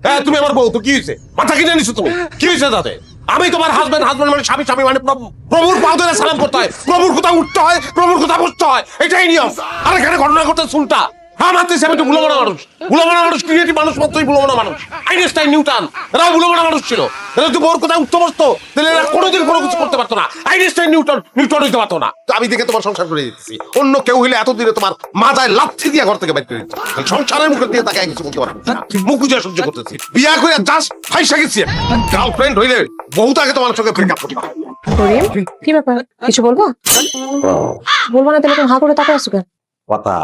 হ্যাঁ তুমি আমার বউ, তো কি হয়েছে? মাথা কিনে নিছো তুমি, কি হয়েছে তাতে? আমি তোমার হাজবেন্ড, হাজবেন্ড মানে স্বামী, স্বামী মানে প্রভুর পা ধরে সালাম করতে হয়, প্রভুর কথা উঠতে হয়, প্রভুর কথা বসতে হয়, এটাই নিয়ম। আর এখানে ঘটনা করতে শুনটা হ্যাঁ মানতেছি, আমি তো বুলোমানা মানুষ, বুলোমানা মানুষ, ক্রিয়েটিভ মানুষ মাত্রই বুলোমানা মানুষ। আইনস্টাইন, নিউটন এরাও বুলোমানা মানুষ ছিল। এরা যদি বউর কথা উঠতে বসতো তাহলে এরা কোনোদিন কোনো কিছু করতে পারতো না। আইনস্টাইন, নিউটন হইতে পারতো না। তো আমি দেখে তোমার সংসার করে দিচ্ছি, অন্য কেউ হইলে এতদিনে তোমার মাথায় লাথি দিয়ে ঘর থেকে বের করে দিচ্ছি। সংসারের মুখে দিয়ে তাকে কিছু বলতে পারবো না, মুখ বুঝে সহ্য করতেছি। বিয়া করে জাস্ট ফাইসা গেছি। গার্লফ্রেন্ড হইলে বহুত আগে তোমার সঙ্গে ব্রেকআপ করতে হবে। করিম, কি ব্যাপার, কিছু বলবো? বলবো না তাহলে তুমি হা করে তাকায় আছো কেন? কথা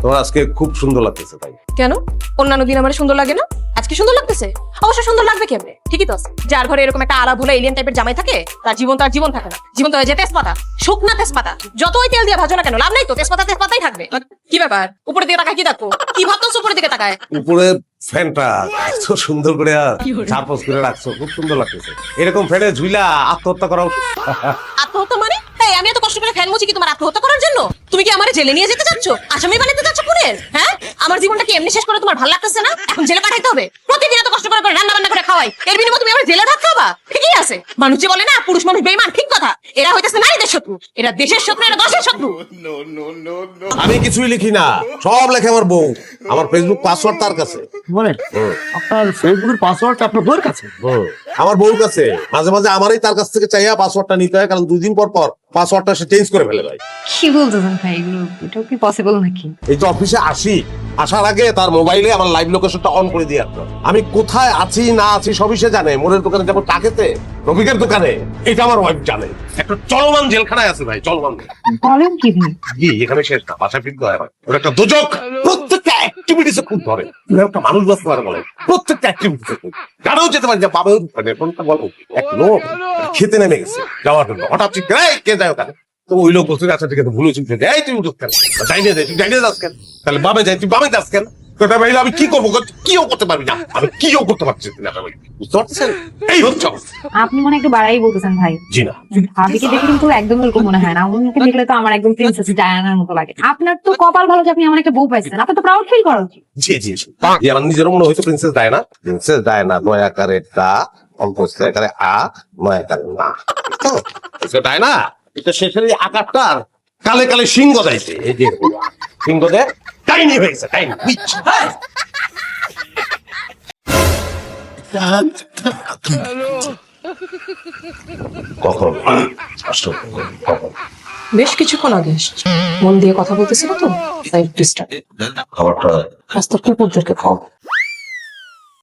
তোমার আজকে খুব সুন্দর লাগতেছে তাই। কেন? অন্যান্য দিন আমার সুন্দর লাগে না, আজকে সুন্দর লাগতেছে? অবশ্য সুন্দর লাগবে কেমনে? ঠিকই তো আছে, যার ঘরে এরকম একটা আলা ভোলা এলিয়েন টাইপের জামাই থাকে তার জীবন তো আর জীবন থাকে না। জীবন তো হয়ে যায় তেজপাতা, শুকনা তেজপাতা। যতই তেল দিয়ে ভাজো না কেন লাভ নাই তো, তেজপাতা তেজপাতাই থাকবে। কি ব্যাপার, উপরে দিকে তাকায় কি দেখো? কি ভাবতো উপরের দিকে তাকায়? উপরে ফ্যানটা এত সুন্দর করে চারপাশ করে রাখছো, খুব সুন্দর লাগতেছে। এরকম ফ্যানে ঝুইলা আত্মহত্যা করা উচিত। আত্মহত্যা মানে? এই আমি এত কষ্ট করে ফ্যান মুছি কি তোমার আত্মহত্যা করার জন্য? তুমি কি আমার জেলে নিয়ে যেতে চাচ্ছ, আসামি বানাতে চাচ্ছ পুনের? হ্যাঁ, আমার জীবনটা কি এমনি শেষ করে তোমার ভালো লাগতেছে না? এখন জেলে পাঠাইতে হবে? প্রতিদিন এত কষ্ট করে রান্না বান্না করে খাওয়াই, এর বিনিময়ে তুমি আমার জেলে রাখতে হবে? ঠিকই আছে, মানুষ যে বলে না পুরুষ মানুষ বেঈমান, ঠিক কথা। এরা হইতেছে নারীদের শত্রু, এরা দেশের শত্রু, এরা দশের শত্রু। আমি কিছুই লিখি না, সব লেখে আমার বউ। আমার ফেসবুক পাসওয়ার্ড তার কাছে। বলেন আপনার ফেসবুকের পাসওয়ার্ডটা আপনার বউয়ের কাছে? আমার বউর কাছে। মাঝে মাঝে আমারই তার কাছ থেকে চাইয়া পাসওয়ার্ডটা নিতে হয়, কারণ 2 দিন পর পর পাসওয়ার্ডটা সে চেঞ্জ করে ফেলে ভাই। কি বলতেছেন ভাই, এগুলো এটাও কি পসিবল নাকি? এই তো অফিসে আসার আগে তার মোবাইলে আমার লাইভ লোকেশনটা অন করে দিয়ে আসতো। আমি কোথায় আছি না আছি সবই সে জানে। মোড়ের দোকানে যাবো টাকেতে, রফিকের দোকানে, এটা আমার ওয়াইফ জানে। একটা চলমান জেলখানায় আছে ভাই, চলমান। বলেন কি ভাই? জি, এখানে শেষ না, বাসায় ফিরতে হয়। ওটা একটা দোজক, প্রত্যেকটা অ্যাক্টিভিটিসে খুব ধরে। একটা মানুষ বাঁচতে পারে বলে, প্রত্যেকটা অ্যাক্টিভিটিসে খুব গাড়াও যেতে পারে। বাবাও কোনটা বলো, এক লোক খেতে নেমে গেছে যাওয়ার জন্য, হঠাৎ কে যায় ওখানে? তো ওই লোক বসে আছে, ঠিক আছে, ভুলে চুলছে, এই তুই উঠুস কেন, যাইনে তুই যাইনে যাস কেন, তাহলে বাবে যাই, তুই বাবে যাস কেন? আমি কি করবো, কিও করতে পারবি না, আমি কিও করতে পারছি না। বুঝতে পারছেন? এই হচ্ছে আপনি মনে একটু বাড়াই বলতেছেন ভাই। জি না, ভাবিকে দেখে কিন্তু একদম এরকম মনে হয় না। উনাকে দেখলে তো আমার একদম প্রিন্সেস ডায়ানার মতো লাগে। আপনার তো কপাল ভালো যে আপনি আমার একটা বউ পাইছেন, আপনার তো প্রাউড ফিল করা উচিত। জি জি জি, আমার নিজেরও মনে হয়তো প্রিন্সেস ডায়না। প্রিন্সেস ডায়না নয়াকারে টা, অল্পস্থায়কারে আ, নয়াকারে না। তো ডায়না এটা শেষের এই আকারটার কালে কালে সিংহ যাইছে, এই যে সিংহ দে টাইনি হয়েছে, টাইনি। কখন কখন? বেশ কিছুক্ষণ আগে এসেছি, মন দিয়ে কথা বলতেছিল তো তাই ডিস্টার্ব। খাবারটা রাস্তার কুকুরদেরকে খাও।